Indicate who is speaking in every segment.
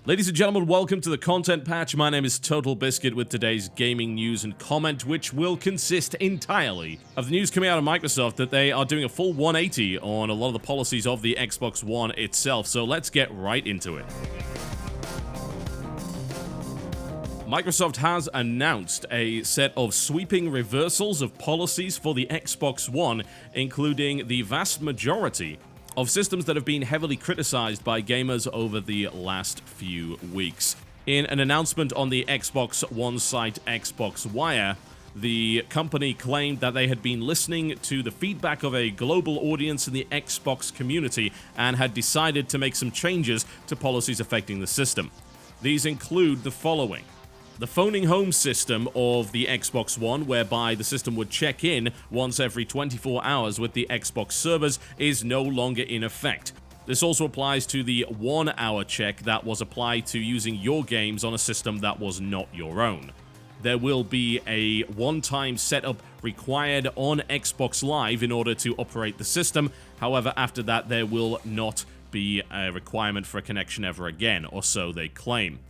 Speaker 1: Ladies and gentlemen, welcome to the Content Patch. My name is TotalBiscuit with today's gaming news and comment, which will consist entirely of the news coming out of Microsoft that they are doing a full 180 on a lot of the policies of the Xbox One itself. So let's get right into it. Microsoft has announced a set of sweeping reversals of policies for the Xbox One, including the vast majority of systems that have been heavily criticized by gamers over the last few weeks. In an announcement on the Xbox One site Xbox Wire, the company claimed that they had been listening to the feedback of a global audience in the Xbox community and had decided to make some changes to policies affecting the system. These include the following. The phoning home system of the Xbox One, whereby the system would check in once every 24 hours with the Xbox servers, is no longer in effect. This also applies to the 1-hour check that was applied to using your games on a system that was not your own. There will be a one-time setup required on Xbox Live in order to operate the system. However, after that, there will not be a requirement for a connection ever again, or so they claim.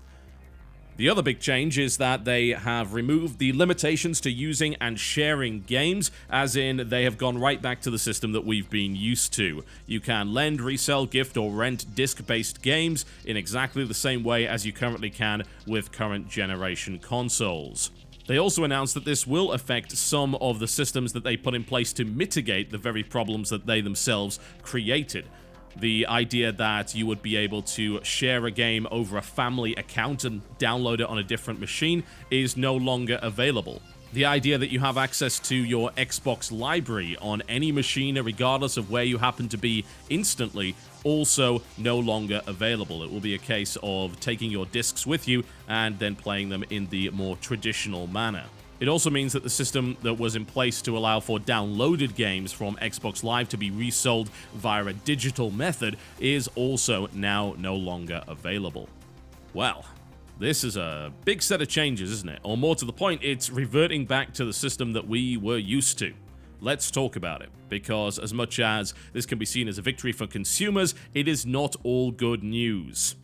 Speaker 1: The other big change is that they have removed the limitations to using and sharing games, as in they have gone right back to the system that we've been used to. You can lend, resell, gift, or rent disc-based games in exactly the same way as you currently can with current generation consoles. They also announced that this will affect some of the systems that they put in place to mitigate the very problems that they themselves created. The idea that you would be able to share a game over a family account and download it on a different machine is no longer available. The idea that you have access to your Xbox library on any machine, regardless of where you happen to be instantly, also no longer available. It will be a case of taking your discs with you and then playing them in the more traditional manner. It also means that the system that was in place to allow for downloaded games from Xbox Live to be resold via a digital method is also now no longer available. Well, this is a big set of changes, isn't it? Or more to the point, it's reverting back to the system that we were used to. Let's talk about it, because as much as this can be seen as a victory for consumers, it is not all good news.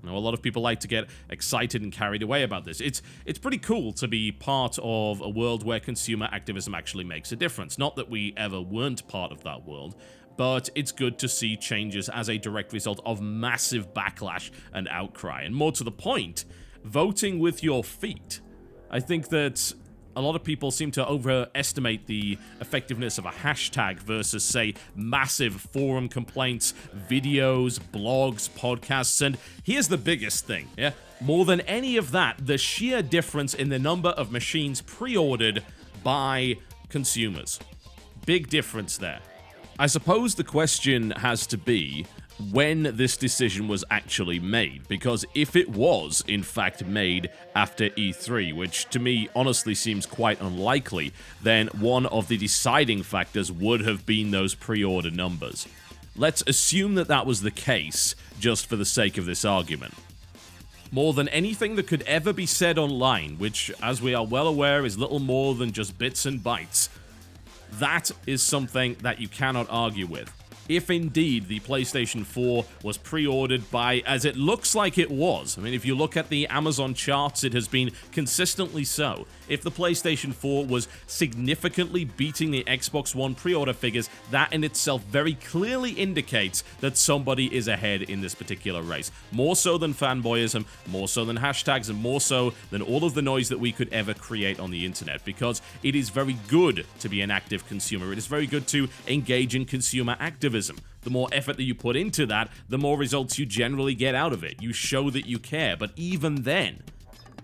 Speaker 1: Now, a lot of people like to get excited and carried away about this. It's pretty cool to be part of a world where consumer activism actually makes a difference. Not that we ever weren't part of that world, but it's good to see changes as a direct result of massive backlash and outcry. And more to the point, voting with your feet. I think that a lot of people seem to overestimate the effectiveness of a hashtag versus, say, massive forum complaints, videos, blogs, podcasts, and here's the biggest thing, yeah? More than any of that, the sheer difference in the number of machines pre-ordered by consumers. Big difference there. I suppose the question has to be when this decision was actually made, because if it was, in fact, made after E3, which to me honestly seems quite unlikely, then one of the deciding factors would have been those pre-order numbers. Let's assume that that was the case, just for the sake of this argument. More than anything that could ever be said online, which, as we are well aware, is little more than just bits and bytes, that is something that you cannot argue with. If indeed the PlayStation 4 was pre-ordered by, as it looks like it was, I mean, if you look at the Amazon charts, it has been consistently so. If the PlayStation 4 was significantly beating the Xbox One pre-order figures, that in itself very clearly indicates that somebody is ahead in this particular race. More so than fanboyism, more so than hashtags, and more so than all of the noise that we could ever create on the internet, because it is very good to be an active consumer. It is very good to engage in consumer activism. The more effort that you put into that, the more results you generally get out of it. You show that you care, but even then,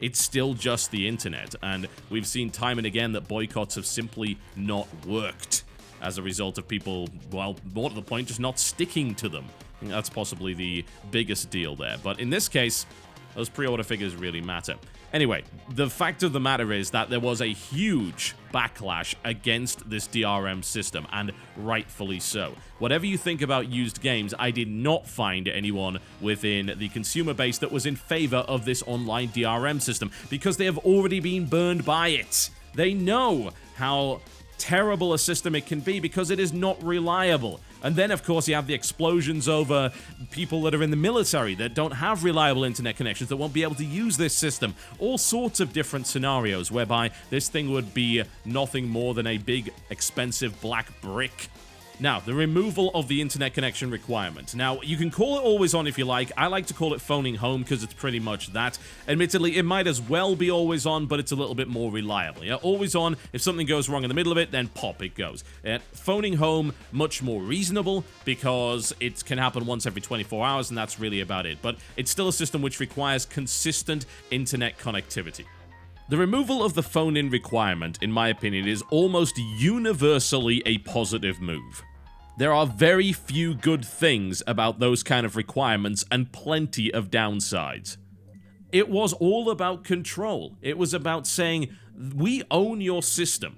Speaker 1: it's still just the internet, and we've seen time and again that boycotts have simply not worked as a result of people, well, more to the point, just not sticking to them. I think that's possibly the biggest deal there, but in this case, those pre-order figures really matter. Anyway, the fact of the matter is that there was a huge backlash against this DRM system, and rightfully so. Whatever you think about used games, I did not find anyone within the consumer base that was in favor of this online DRM system, because they have already been burned by it. They know how terrible a system it can be because it is not reliable. And then, of course, you have the explosions over people that are in the military that don't have reliable internet connections, that won't be able to use this system. All sorts of different scenarios whereby this thing would be nothing more than a big, expensive black brick. Now, the removal of the internet connection requirement. Now, you can call it always on if you like. I like to call it phoning home because it's pretty much that. Admittedly, it might as well be always on, but it's a little bit more reliable. Yeah, always on. If something goes wrong in the middle of it, then pop, it goes. Phoning home, much more reasonable because it can happen once every 24 hours, and that's really about it. But it's still a system which requires consistent internet connectivity. The removal of the phone-in requirement, in my opinion, is almost universally a positive move. There are very few good things about those kind of requirements and plenty of downsides. It was all about control. It was about saying, we own your system.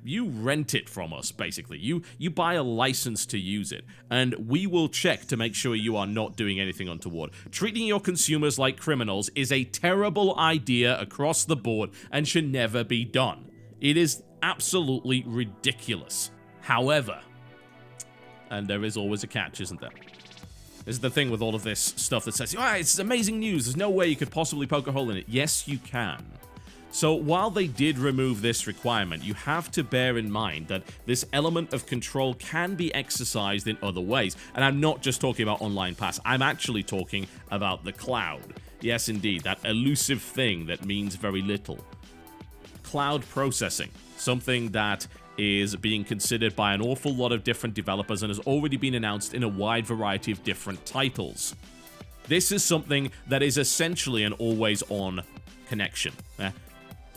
Speaker 1: You rent it from us, basically. You buy a license to use it, and we will check to make sure you are not doing anything untoward. Treating your consumers like criminals is a terrible idea across the board and should never be done. It is absolutely ridiculous. However, and there is always a catch, isn't there? This is the thing with all of this stuff that says, it's amazing news, there's no way you could possibly poke a hole in it. Yes, you can. So while they did remove this requirement, you have to bear in mind that this element of control can be exercised in other ways. And I'm not just talking about online pass, I'm actually talking about the cloud. Yes, indeed, that elusive thing that means very little. Cloud processing, something that is being considered by an awful lot of different developers and has already been announced in a wide variety of different titles. This is something that is essentially an always-on connection.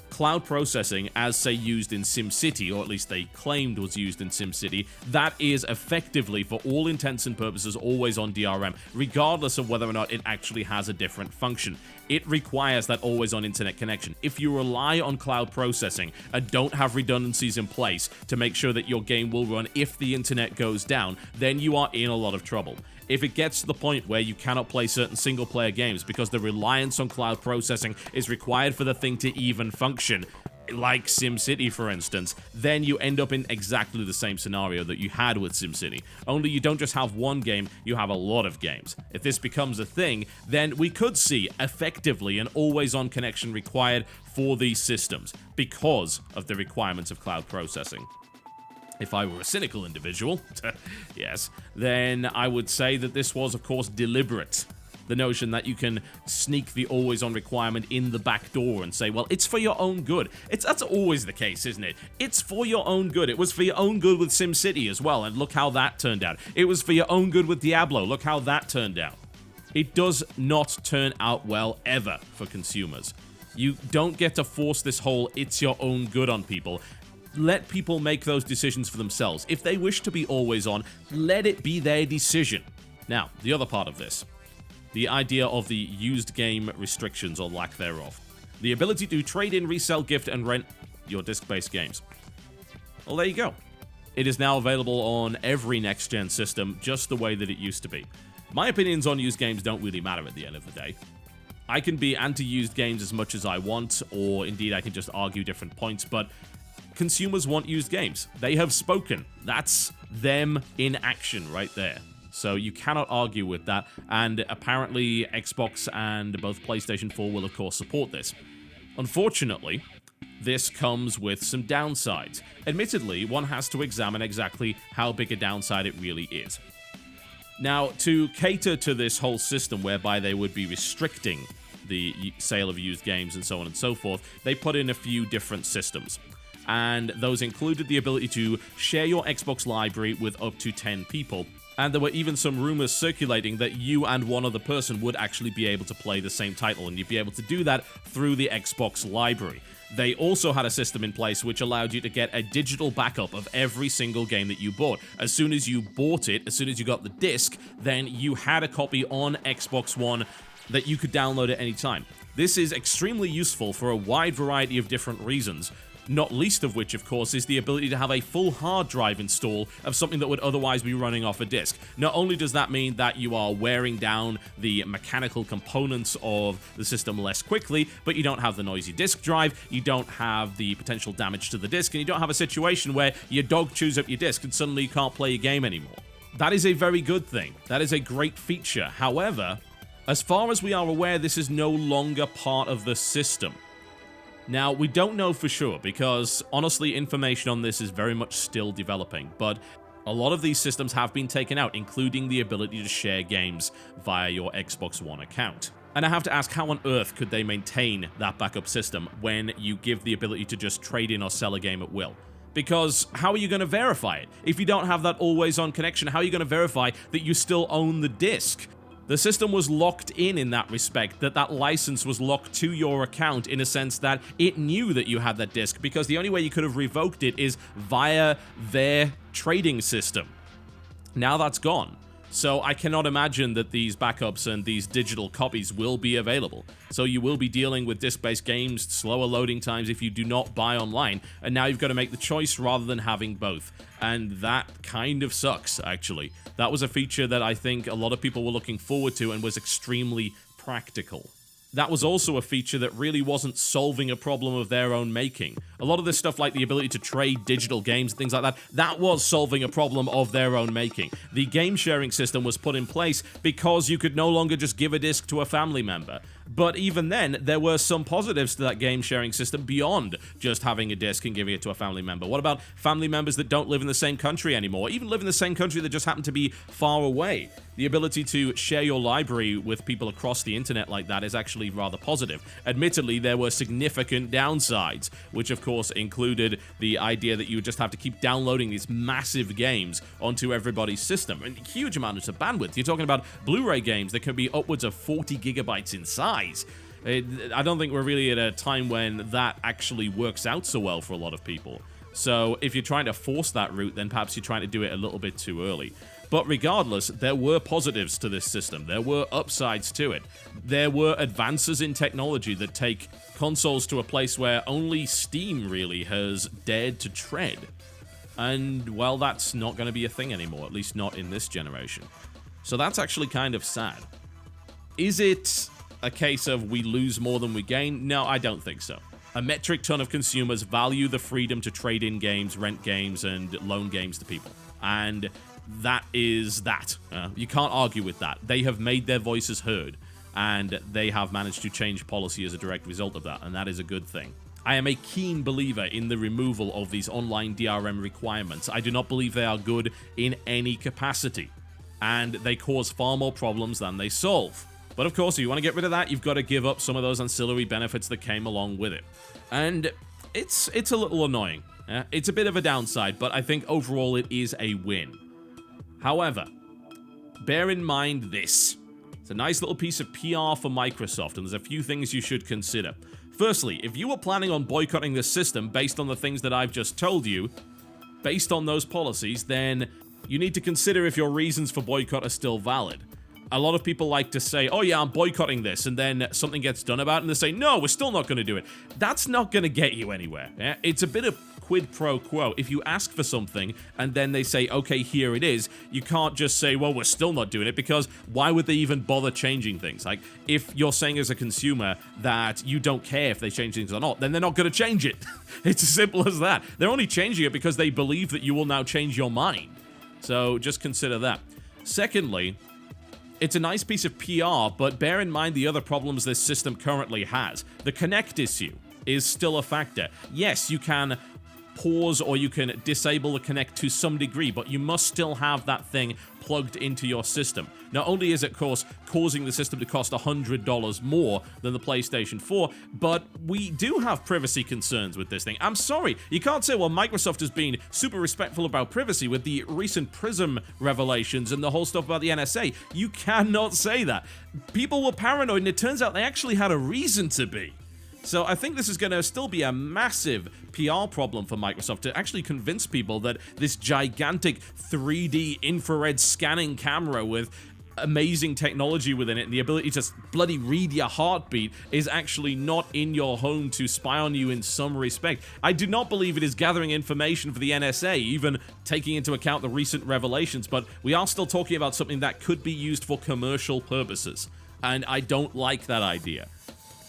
Speaker 1: Cloud processing, as say used in SimCity, or at least they claimed was used in SimCity, that is effectively, for all intents and purposes, always on DRM, regardless of whether or not it actually has a different function. It requires that always on internet connection. If you rely on cloud processing and don't have redundancies in place to make sure that your game will run if the internet goes down, then you are in a lot of trouble. If it gets to the point where you cannot play certain single-player games because the reliance on cloud processing is required for the thing to even function, like SimCity, for instance, then you end up in exactly the same scenario that you had with SimCity. Only you don't just have one game, you have a lot of games. If this becomes a thing, then we could see, effectively, an always-on connection required for these systems because of the requirements of cloud processing. If I were a cynical individual, yes, then I would say that this was, of course, deliberate. The notion that you can sneak the always-on requirement in the back door and say, well, it's for your own good. That's always the case, isn't it? It's for your own good. It was for your own good with SimCity as well, and look how that turned out. It was for your own good with Diablo. Look how that turned out. It does not turn out well ever for consumers. You don't get to force this whole it's your own good on people. Let people make those decisions for themselves. If they wish to be always on, let it be their decision. Now, the other part of this. The idea of the used game restrictions or lack thereof. The ability to trade in, resell, gift, and rent your disc-based games. Well, there you go. It is now available on every next-gen system, just the way that it used to be. My opinions on used games don't really matter at the end of the day. I can be anti-used games as much as I want, or indeed I can just argue different points, but consumers want used games. They have spoken. That's them in action right there. So you cannot argue with that, and apparently Xbox and both PlayStation 4 will of course support this. Unfortunately, this comes with some downsides. Admittedly, one has to examine exactly how big a downside it really is. Now, to cater to this whole system whereby they would be restricting the sale of used games and so on and so forth, they put in a few different systems. And those included the ability to share your Xbox library with up to 10 people. And there were even some rumors circulating that you and one other person would actually be able to play the same title, and you'd be able to do that through the Xbox library. They also had a system in place which allowed you to get a digital backup of every single game that you bought. As soon as you bought it, as soon as you got the disc, then you had a copy on Xbox One that you could download at any time. This is extremely useful for a wide variety of different reasons, not least of which, of course, is the ability to have a full hard drive install of something that would otherwise be running off a disk. Not only does that mean that you are wearing down the mechanical components of the system less quickly, but you don't have the noisy disk drive, you don't have the potential damage to the disk, and you don't have a situation where your dog chews up your disk and suddenly you can't play your game anymore. That is a very good thing. That is a great feature. However, as far as we are aware, this is no longer part of the system. Now, we don't know for sure because, honestly, information on this is very much still developing, but a lot of these systems have been taken out, including the ability to share games via your Xbox One account. And I have to ask, how on earth could they maintain that backup system when you give the ability to just trade in or sell a game at will? Because how are you going to verify it? If you don't have that always-on connection, how are you going to verify that you still own the disc? The system was locked in that respect, that license was locked to your account in a sense that it knew that you had that disc, because the only way you could have revoked it is via their trading system. Now that's gone. So I cannot imagine that these backups and these digital copies will be available. So you will be dealing with disc-based games, slower loading times if you do not buy online, and now you've got to make the choice rather than having both. And that kind of sucks, actually. That was a feature that I think a lot of people were looking forward to and was extremely practical. That was also a feature that really wasn't solving a problem of their own making. A lot of this stuff like the ability to trade digital games and things like that, that was solving a problem of their own making. The game sharing system was put in place because you could no longer just give a disc to a family member. But even then, there were some positives to that game sharing system beyond just having a disc and giving it to a family member. What about family members that don't live in the same country anymore, even live in the same country that just happen to be far away? The ability to share your library with people across the internet like that is actually rather positive. Admittedly, there were significant downsides, which of course included the idea that you would just have to keep downloading these massive games onto everybody's system. And huge amounts of bandwidth. You're talking about Blu-ray games that can be upwards of 40 gigabytes in size. I don't think we're really at a time when that actually works out so well for a lot of people. So if you're trying to force that route, then perhaps you're trying to do it a little bit too early. But regardless, there were positives to this system. There were upsides to it. There were advances in technology that take consoles to a place where only Steam really has dared to tread. And, well, that's not going to be a thing anymore, at least not in this generation. So that's actually kind of sad. Is it a case of we lose more than we gain? No, I don't think so. A metric ton of consumers value the freedom to trade in games, rent games, and loan games to people. And that is that. You can't argue with that. They have made their voices heard, and they have managed to change policy as a direct result of that, and that is a good thing. I am a keen believer in the removal of these online DRM requirements. I do not believe they are good in any capacity, and they cause far more problems than they solve. But of course, if you want to get rid of that, you've got to give up some of those ancillary benefits that came along with it. And it's a little annoying. It's a bit of a downside, but I think overall it is a win. However, bear in mind this. It's a nice little piece of PR for Microsoft, and there's a few things you should consider. Firstly, if you were planning on boycotting this system based on the things that I've just told you, based on those policies, then you need to consider if your reasons for boycott are still valid. A lot of people like to say, oh yeah, I'm boycotting this, and then something gets done about it, and they say, no, we're still not going to do it. That's not going to get you anywhere. It's a bit of quid pro quo. If you ask for something, and then they say, okay, here it is, you can't just say, well, we're still not doing it, because why would they even bother changing things? Like, if you're saying as a consumer that you don't care if they change things or not, then they're not going to change it. It's as simple as that. They're only changing it because they believe that you will now change your mind. So just consider that. Secondly, it's a nice piece of PR, but bear in mind the other problems this system currently has. The Kinect issue is still a factor. Yes, you can pause or you can disable the Kinect to some degree, but you must still have that thing plugged into your system. Not only is it, of course, causing the system to cost $100 more than the PlayStation 4, but we do have privacy concerns with this thing. I'm sorry, you can't say, well, Microsoft has been super respectful about privacy with the recent Prism revelations and the whole stuff about the NSA. You cannot say that. People were paranoid, and it turns out they actually had a reason to be. So I think this is going to still be a massive PR problem for Microsoft to actually convince people that this gigantic 3D infrared scanning camera with amazing technology within it and the ability to bloody read your heartbeat is actually not in your home to spy on you in some respect. I do not believe it is gathering information for the NSA, even taking into account the recent revelations, but we are still talking about something that could be used for commercial purposes, and I don't like that idea.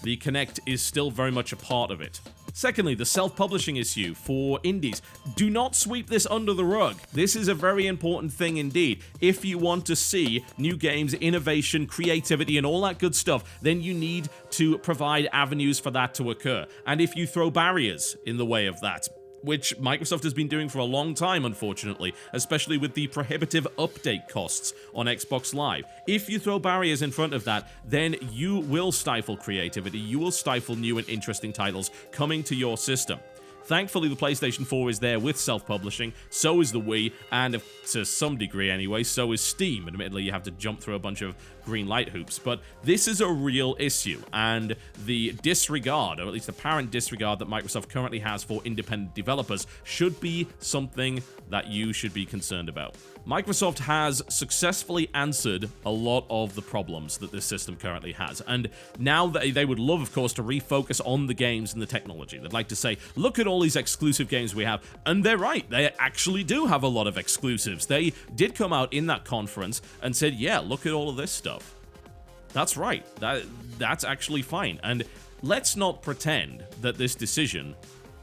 Speaker 1: The Kinect is still very much a part of it. Secondly, the self-publishing issue for indies. Do not sweep this under the rug. This is a very important thing indeed. If you want to see new games, innovation, creativity, and all that good stuff, then you need to provide avenues for that to occur. And if you throw barriers in the way of that, which Microsoft has been doing for a long time, unfortunately, especially with the prohibitive update costs on Xbox Live. If you throw barriers in front of that, then you will stifle creativity, you will stifle new and interesting titles coming to your system. Thankfully, the PlayStation 4 is there with self-publishing, so is the Wii, and to some degree anyway, so is Steam. Admittedly, you have to jump through a bunch of green light hoops, but this is a real issue, and the disregard, or at least apparent disregard that Microsoft currently has for independent developers should be something that you should be concerned about. Microsoft has successfully answered a lot of the problems that this system currently has, and now they would love, of course, to refocus on the games and the technology. They'd like to say, look at all these exclusive games we have, and they're right, they actually do have a lot of exclusives. They did come out in that conference and said, yeah, look at all of this stuff. That's right, that's actually fine, and let's not pretend that this decision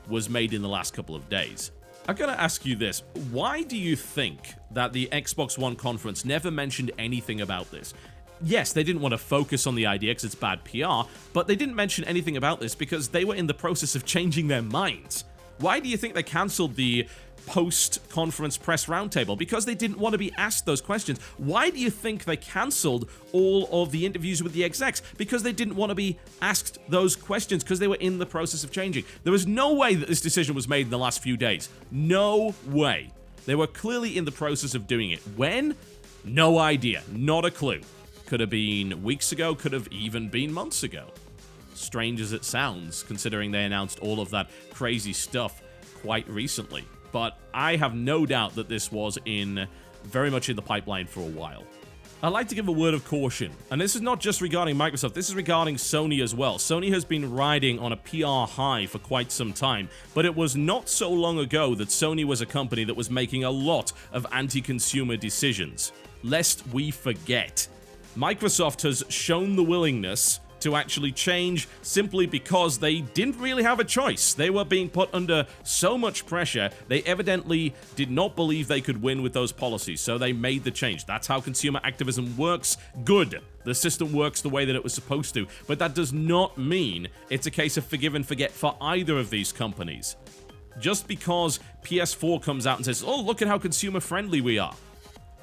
Speaker 1: was made in the last couple of days. I'm going to ask you this. Why do you think that the Xbox One conference never mentioned anything about this? Yes, they didn't want to focus on the idea because it's bad PR, but they didn't mention anything about this because they were in the process of changing their minds. Why do you think they cancelled the post-conference press roundtable? Because they didn't want to be asked those questions. Why do you think they cancelled all of the interviews with the execs? Because they didn't want to be asked those questions, because they were in the process of changing. There was no way that this decision was made in the last few days. No way. They were clearly in the process of doing it. When? No idea. Not a clue. Could have been weeks ago, could have even been months ago. Strange as it sounds, considering they announced all of that crazy stuff quite recently. But I have no doubt that this was very much in the pipeline for a while. I'd like to give a word of caution, and this is not just regarding Microsoft, this is regarding Sony as well. Sony has been riding on a PR high for quite some time, but it was not so long ago that Sony was a company that was making a lot of anti-consumer decisions. Lest we forget, Microsoft has shown the willingness to actually change simply because they didn't really have a choice. They were being put under so much pressure, they evidently did not believe they could win with those policies, so they made the change. That's how consumer activism works. Good. The system works the way that it was supposed to, but that does not mean it's a case of forgive and forget for either of these companies. Just because PS4 comes out and says, oh, look at how consumer friendly we are,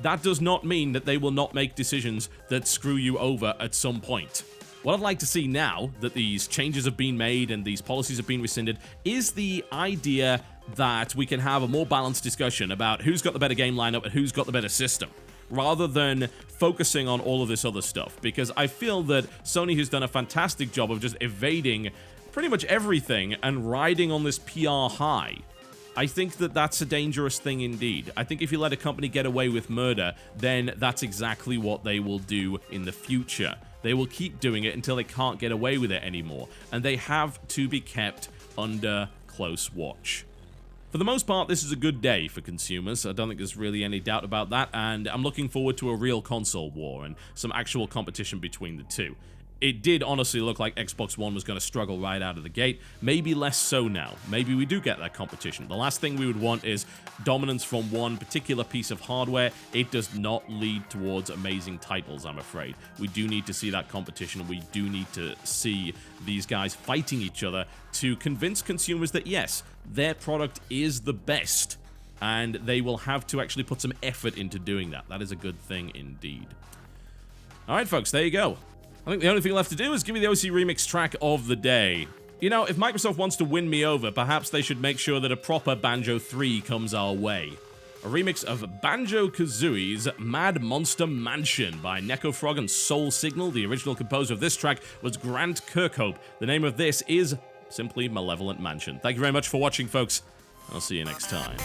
Speaker 1: that does not mean that they will not make decisions that screw you over at some point. What I'd like to see now that these changes have been made and these policies have been rescinded is the idea that we can have a more balanced discussion about who's got the better game lineup and who's got the better system, rather than focusing on all of this other stuff, because I feel that Sony has done a fantastic job of just evading pretty much everything and riding on this PR high. I think that that's a dangerous thing indeed. I think if you let a company get away with murder, then that's exactly what they will do in the future. They will keep doing it until they can't get away with it anymore, and they have to be kept under close watch. For the most part, this is a good day for consumers. I don't think there's really any doubt about that, and I'm looking forward to a real console war and some actual competition between the two. It did honestly look like Xbox One was going to struggle right out of the gate. Maybe less so now. Maybe we do get that competition. The last thing we would want is dominance from one particular piece of hardware. It does not lead towards amazing titles, I'm afraid. We do need to see that competition, and we do need to see these guys fighting each other to convince consumers that, yes, their product is the best, and they will have to actually put some effort into doing that. That is a good thing indeed. All right, folks, there you go. I think the only thing left to do is give me the OC Remix track of the day. You know, if Microsoft wants to win me over, perhaps they should make sure that a proper Banjo 3 comes our way. A remix of Banjo-Kazooie's Mad Monster Mansion by Neko Frog and Soul Signal. The original composer of this track was Grant Kirkhope. The name of this is simply Malevolent Mansion. Thank you very much for watching, folks. I'll see you next time.